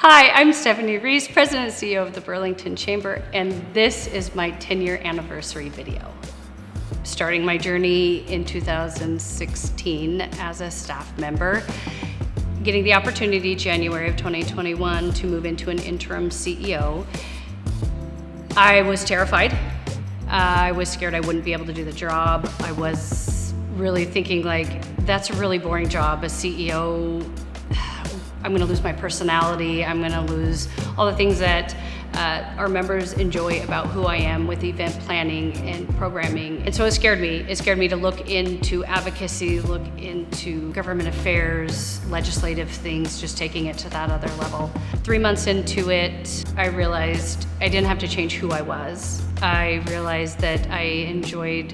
Hi, I'm Steph Reese, President and CEO of the Burlington Chamber, and this is my 10-year anniversary video. Starting my journey in 2016 as a staff member, getting the opportunity January of 2021 to move into an interim CEO. I was terrified. I was scared I wouldn't be able to do the job. I was really thinking like, that's a really boring job, a CEO. I'm gonna lose my personality. I'm gonna lose all the things that our members enjoy about who I am with event planning and programming. And so it scared me. It scared me to look into advocacy, look into government affairs, legislative things, just taking it to that other level. 3 months into it, I realized I didn't have to change who I was. I realized that I enjoyed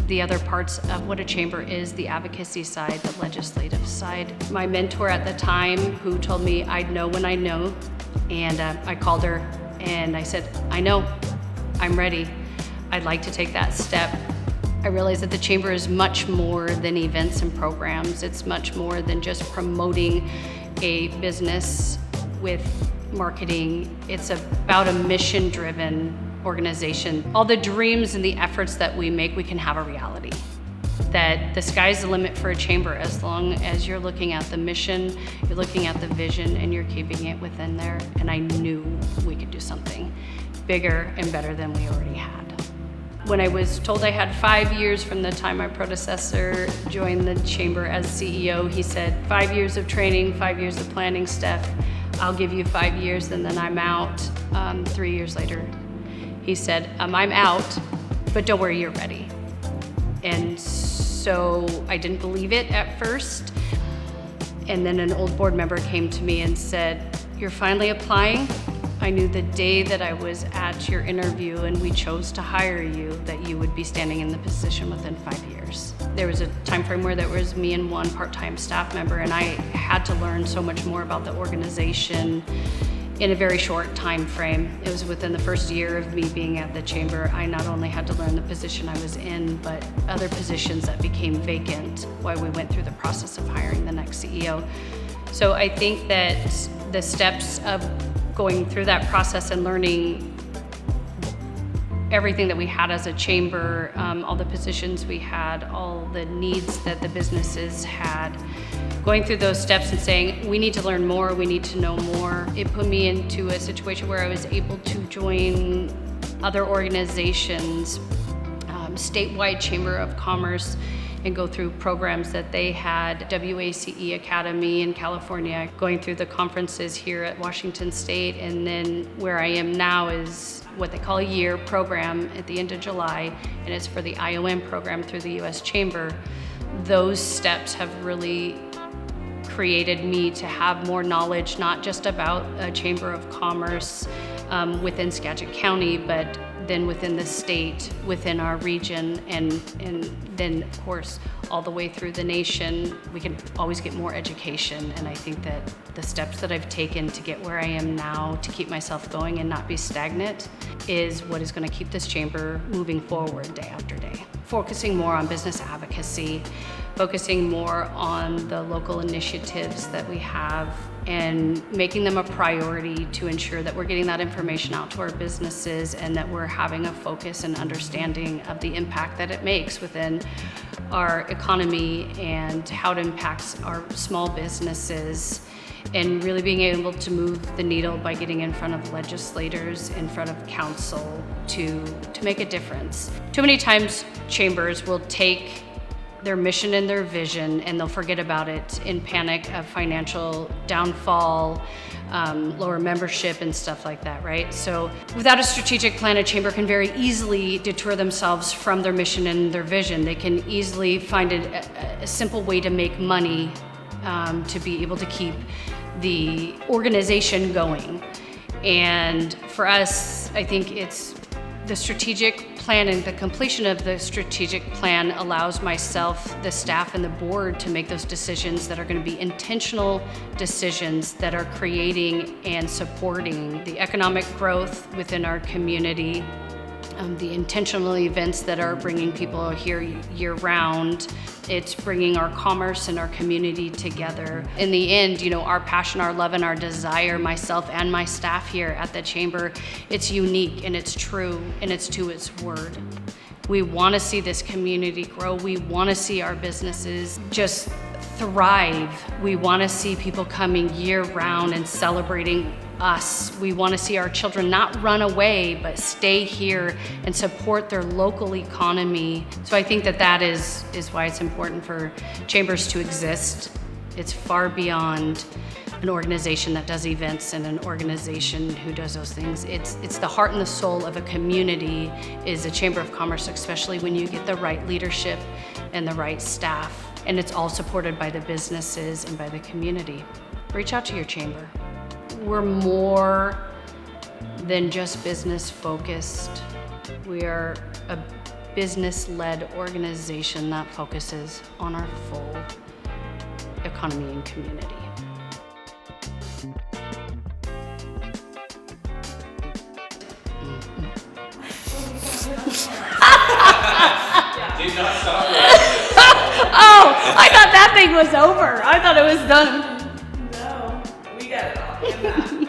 the other parts of what a chamber is, the advocacy side, the legislative side. My mentor at the time, who told me I'd know when I know, and I called her and I said, I know, I'm ready. I'd like to take that step. I realized that the chamber is much more than events and programs. It's much more than just promoting a business with marketing. It's about a mission-driven organization. All the dreams and the efforts that we make, we can have a reality. That the sky's the limit for a chamber as long as you're looking at the mission, you're looking at the vision, and you're keeping it within there. And I knew we could do something bigger and better than we already had. When I was told I had 5 years from the time my predecessor joined the chamber as CEO, he said, 5 years of training, 5 years of planning, Steph. I'll give you 5 years and then I'm out. 3 years later, he said, I'm out, but don't worry, you're ready. And so I didn't believe it at first. And then an old board member came to me and said, you're finally applying? I knew the day that I was at your interview and we chose to hire you that you would be standing in the position within 5 years. There was a time frame where there was me and one part-time staff member, and I had to learn so much more about the organization in a very short time frame. It was within the first year of me being at the chamber. I not only had to learn the position I was in, but other positions that became vacant while we went through the process of hiring the next CEO. So I think that the steps of going through that process and learning everything that we had as a chamber, all the positions we had, all the needs that the businesses had, going through those steps and saying, we need to learn more, we need to know more. It put me into a situation where I was able to join other organizations, statewide Chamber of Commerce, and go through programs that they had, WACE Academy in California, going through the conferences here at Washington State, and then where I am now is what they call a year program at the end of July, and it's for the IOM program through the U.S. Chamber. Those steps have really created me to have more knowledge, not just about a Chamber of Commerce within Skagit County, but then within the state, within our region, and then of course all the way through the nation. We can always get more education, and I think that the steps that I've taken to get where I am now, to keep myself going and not be stagnant, is what is going to keep this chamber moving forward day after day. Focusing more on business advocacy, focusing more on the local initiatives that we have, and making them a priority to ensure that we're getting that information out to our businesses and that we're having a focus and understanding of the impact that it makes within our economy and how it impacts our small businesses, and really being able to move the needle by getting in front of legislators, in front of council to make a difference. Too many times chambers will take their mission and their vision and they'll forget about it in panic of financial downfall, lower membership and stuff like that, right? So without a strategic plan, a chamber can very easily detour themselves from their mission and their vision. They can easily find a simple way to make money to be able to keep the organization going. And for us, I think it's the strategic plan, and the completion of the strategic plan allows myself, the staff, and the board to make those decisions that are going to be intentional decisions that are creating and supporting the economic growth within our community, the intentional events that are bringing people here year-round. It's bringing our commerce and our community together. In the end, our passion, our love, and our desire, myself and my staff here at the Chamber, it's unique and it's true and it's to its word. We want to see this community grow. We want to see our businesses just thrive. We want to see people coming year-round and celebrating us. We want to see our children not run away, but stay here and support their local economy. So I think that is why it's important for chambers to exist. It's far beyond an organization that does events and an organization who does those things. It's the heart and the soul of a community is a Chamber of Commerce, especially when you get the right leadership and the right staff. And it's all supported by the businesses and by the community. Reach out to your chamber. We're more than just business focused. We are a business-led organization that focuses on our full economy and community. Did not stop it. Oh, I thought that thing was over. I thought it was done. No, we got it all.